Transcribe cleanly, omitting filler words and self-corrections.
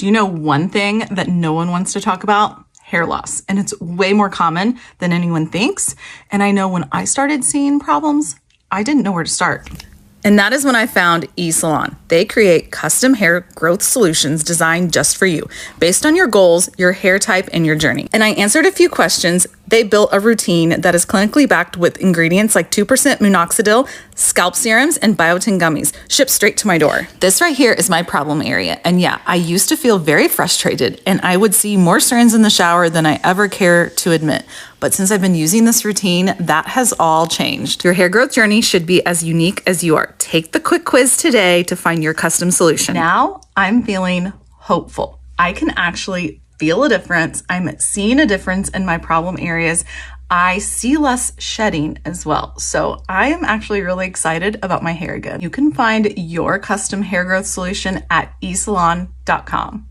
Do you know one thing that no one wants to talk about? Hair loss. And it's way more common than anyone thinks. And I know when I started seeing problems, I didn't know where to start. And that is when I found eSalon. They create custom hair growth solutions designed just for you, based on your goals, your hair type, and your journey. And I answered a few questions. They built a routine that is clinically backed with ingredients like 2% Minoxidil, scalp serums, and Biotin gummies, shipped straight to my door. This right here is my problem area. And yeah, I used to feel very frustrated, and I would see more strands in the shower than I ever care to admit. But since I've been using this routine, that has all changed. Your hair growth journey should be as unique as you are. Take the quick quiz today to find your custom solution. Now I'm feeling hopeful. I can actually feel a difference. I'm seeing a difference in my problem areas. I see less shedding as well. So I am actually really excited about my hair again. You can find your custom hair growth solution at eSalon.com.